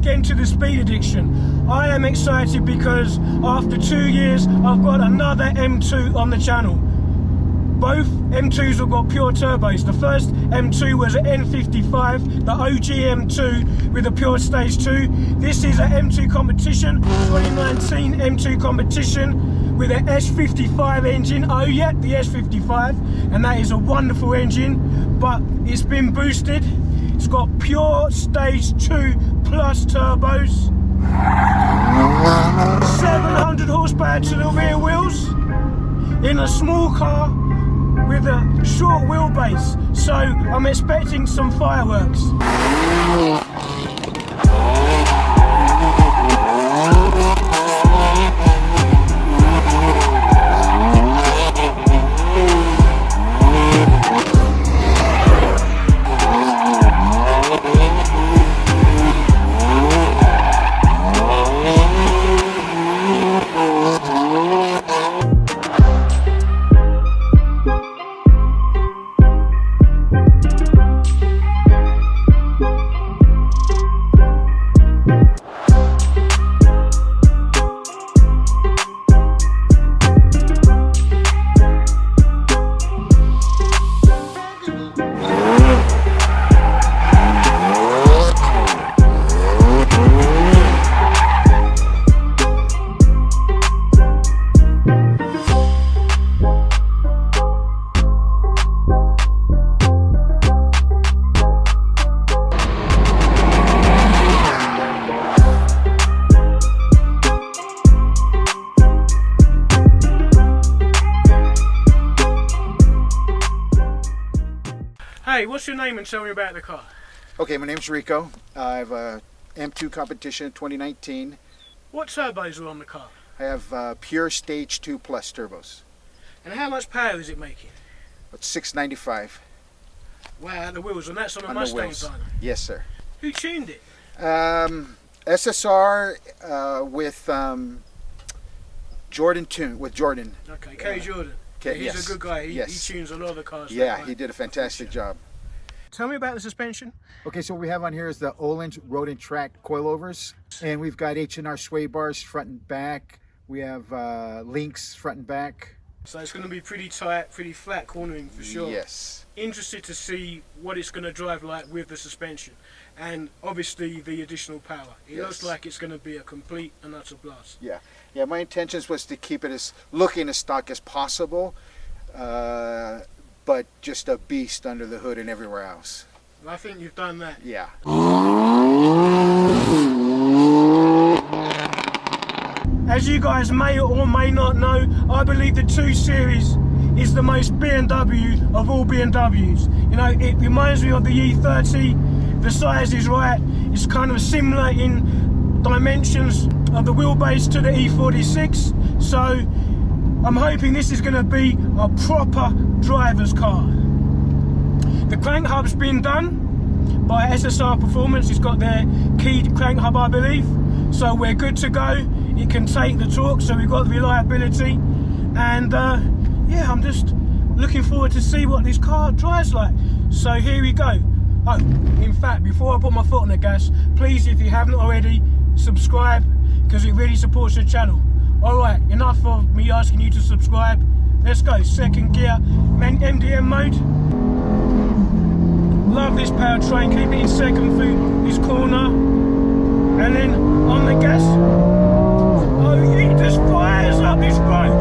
again to the speed addiction. I am excited because after 2 years I've got another M2 on the channel. Both M2s have got pure turbos. The first M2 was an N55, the OG M2 with a pure stage 2. This is an M2 competition, 2019 M2 competition with an S55 engine. Oh yeah, the S55, and that is a wonderful engine, but it's been boosted. It's got pure stage 2 plus turbos, 700 horsepower to the rear wheels in a small car with a short wheelbase, so I'm expecting some fireworks. Hey, what's your name and tell me about the car? Okay, my name's Rico. I have a M2 competition 2019. What turbos are on the car? I have pure stage 2 plus turbos. And how much power is it making? It's 695. Wow, the wheels, and that's on a On Mustang the wheels. dyno. Yes, sir. Who tuned it? SSR with Jordan tune with Jordan. Okay, K. Jordan. Okay, He's yes. a good guy. He Yes. tunes a lot of the cars. Yeah, that he did a fantastic job. Tell me about the suspension. Okay, so what we have on here is the Oland Road and Track coilovers, and we've got H&R sway bars front and back. We have links front and back. So it's going to be pretty tight, pretty flat cornering for sure. Yes. Interested to see what it's going to drive like with the suspension, and obviously the additional power. It Yes. looks like it's going to be a complete and utter blast. Yeah. Yeah, my intentions was to keep it as looking as stock as possible, but just a beast under the hood and everywhere else. I think you've done that. Yeah. As you guys may or may not know, I believe the 2 Series is the most BMW of all BMWs. You know, it reminds me of the E30. The size is right. It's kind of similar in dimensions of the wheelbase to the E46. So I'm hoping this is going to be a proper driver's car. The crank hub's been done by SSR Performance. It's got their keyed crank hub, I believe. So we're good to go. It can take the torque, so we've got the reliability. And yeah, I'm just looking forward to see what this car drives like. So here we go. Oh, in fact, before I put my foot on the gas, please, if you haven't already, subscribe, because it really supports the channel. Alright, enough of me asking you to subscribe. Let's go, second gear, MDM mode. Love this powertrain, keep it in second through this corner. And then on the gas. Oh, it just fires up this road.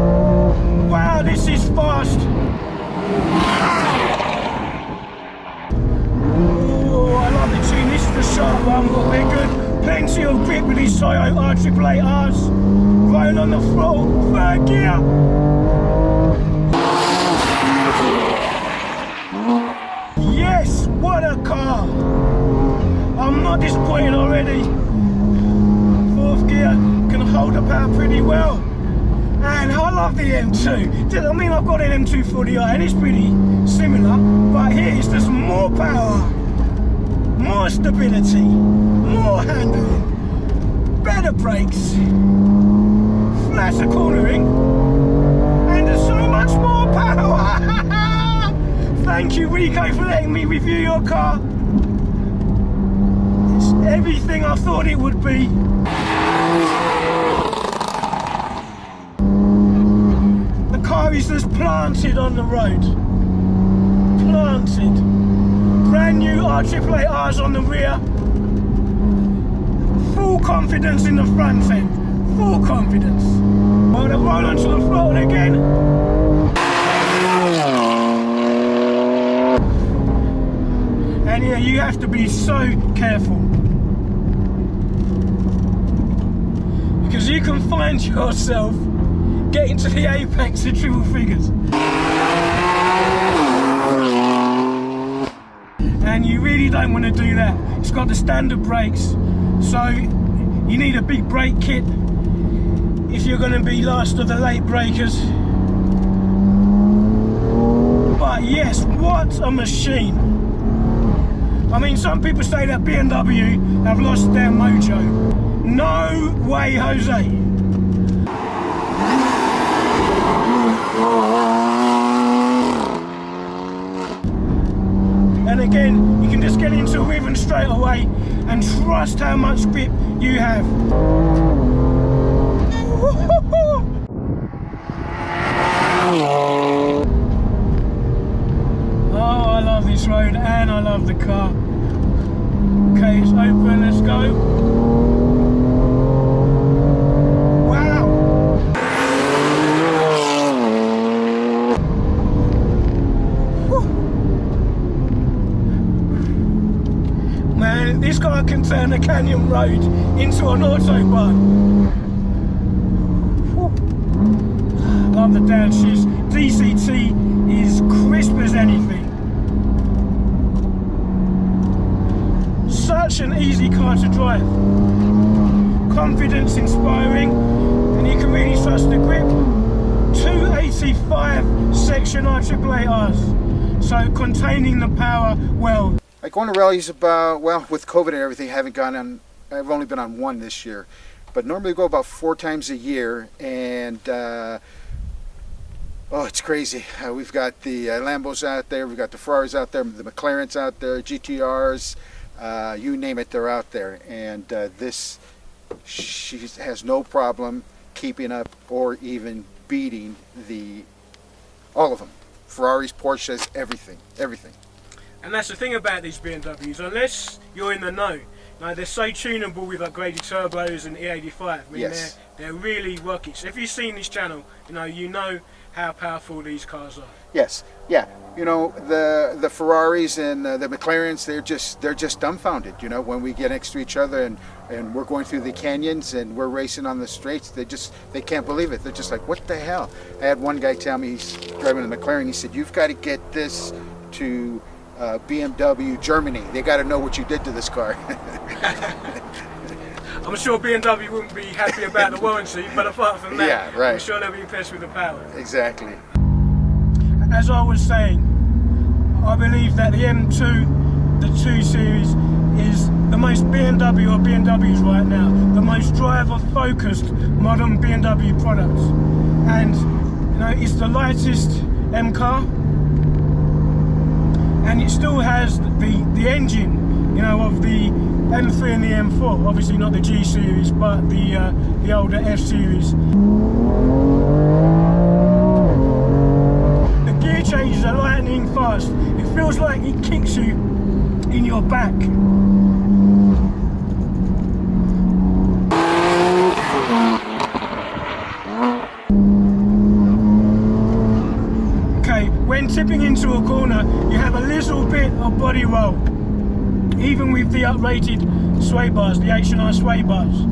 Wow, this is fast. Oh, I love the tune. This is the sharp one, but they're good. Plenty of grip with these Toyota R888Rs. Rolling on the throttle, third gear. Yes, what a car. I'm not disappointed already. Fourth gear can hold the power pretty well. And I love the M2. I mean, I've got an M240i and it's pretty similar, but here it's just more power, more stability, more handling, better brakes, flatter cornering, and there's so much more power. Thank you, Rico, for letting me review your car. Let's everything I thought it would be. The car is just planted on the road. Planted. Brand new R888Rs on the rear. Full confidence in the front end. Full confidence. I'm gonna roll onto the throttle again. And yeah, you have to be so careful. Because you can find yourself getting to the apex of triple figures. And you really don't want to do that. It's got the standard brakes, so you need a big brake kit if you're going to be last of the late breakers. But yes, what a machine. I mean, some people say that BMW have lost their mojo. No way, Jose. And again, you can just get into rhythm straight away and trust how much grip you have. Oh, I love this road and I love the car. Okay, it's open, let's go. Wow! Man, this car can turn a canyon road into an autobahn. Love the downshifts. DCT is crisp as anything. Such an easy car to drive. Confidence inspiring, and you can really trust the grip. 285 section R888Rs, so containing the power well. I go on to rallies about, well, with COVID and everything, I've only been on one this year, but normally go about 4 times a year, and oh, it's crazy. We've got the Lambos out there, we've got the Ferraris out there, the McLarens out there, GTRs, you name it, they're out there. And she has no problem keeping up or even beating all of them. Ferraris, Porsches, everything. And that's the thing about these BMWs, unless you're in the know. Now, they're so tunable with upgraded turbos and E85. I mean, yes. They're really rockets. So if you've seen this channel, you know how powerful these cars are. Yes, yeah. You know, the Ferraris and the McLarens, they're just dumbfounded. You know, when we get next to each other and we're going through the canyons and we're racing on the straights, they can't believe it. They're just like, what the hell? I had one guy tell me, he's driving a McLaren. He said, you've got to get this to BMW Germany. They got to know what you did to this car. I'm sure BMW wouldn't be happy about the warranty, but apart from that, yeah, right. I'm sure they'll be impressed with the power. Exactly. As I was saying, I believe that the M2, the 2 Series, is the most BMW of BMWs right now, the most driver-focused modern BMW product. And it's the lightest M car, and it still has the engine, of the M3 and the M4. Obviously not the G Series, but the older F Series. The gear changes are lightning fast. It feels like it kicks you in your back. Okay, when tipping into a corner, you have a little bit of body roll, even with the uprated sway bars, the H&R sway bars.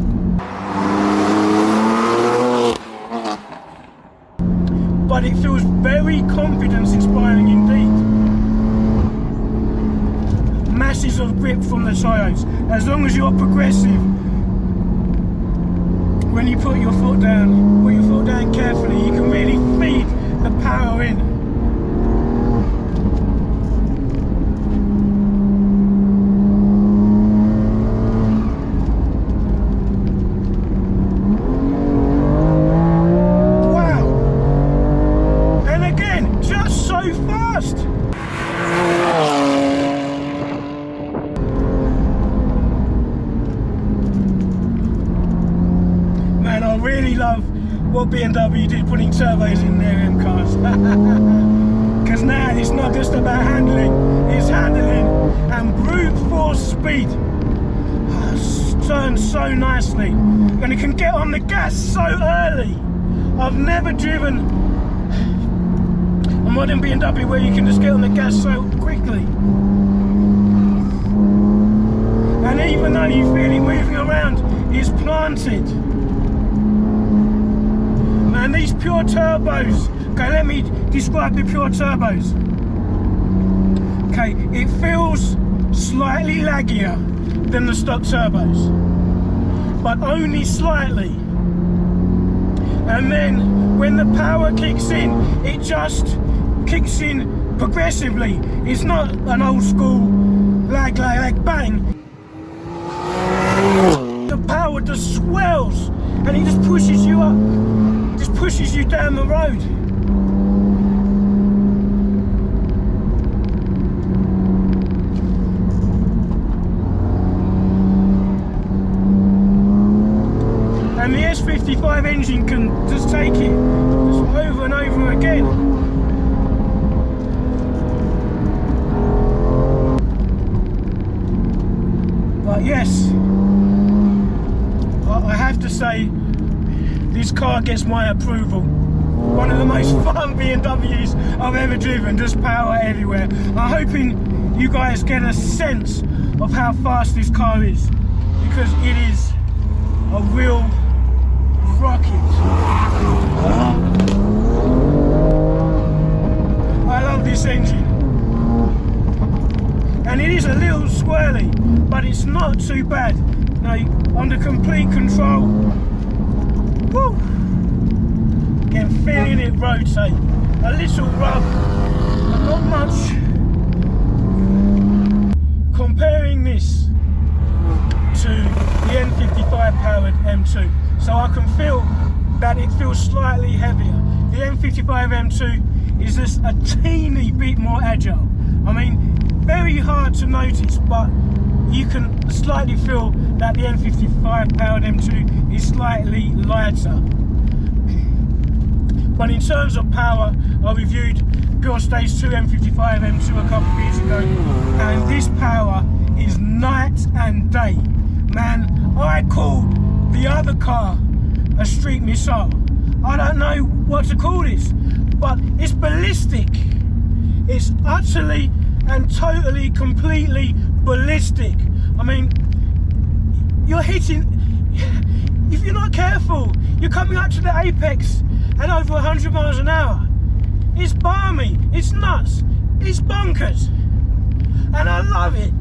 But it feels very confidence inspiring indeed. Masses of grip from the tyres. As long as you're progressive, when you put your foot down carefully, you can really feed the power in. what BMW did putting turbos in their M cars. Because now it's not just about handling, it's handling and brute force speed. Turns so nicely, and it can get on the gas so early. I've never driven a modern BMW where you can just get on the gas so quickly. And even though you feel it moving around, it's planted. Man, these pure turbos, okay, let me describe the pure turbos. Okay, it feels slightly laggier than the stock turbos, but only slightly. And then when the power kicks in, it just kicks in progressively. It's not an old school lag bang. The power just swells and it just pushes you up, just pushes you down the road. And the S55 engine can just take it just over and over again. But yes, I have to say, this car gets my approval. One of the most fun BMWs I've ever driven, just power everywhere. I'm hoping you guys get a sense of how fast this car is, because it is a real rocket. I love this engine, and it is a little squirrely, but it's not too bad. Now, under complete control. Woo! Again, feeling it rotate. A little rub, but not much. Comparing this to the N55 powered M2, so I can feel that it feels slightly heavier. The M55 M2 is just a teeny bit more agile. I mean, very hard to notice, but you can slightly feel that the N55 powered M2 is slightly lighter. But in terms of power, I reviewed Pure Stage 2 M55 M2 a couple of years ago, and this power is night and day. Man, I called the other car a street missile. I don't know what to call this, but it's ballistic. It's utterly and totally, completely ballistic. I mean, you're hitting, if you're not careful, you're coming up to the apex at over 100 miles an hour. It's balmy, it's nuts, it's bonkers, and I love it.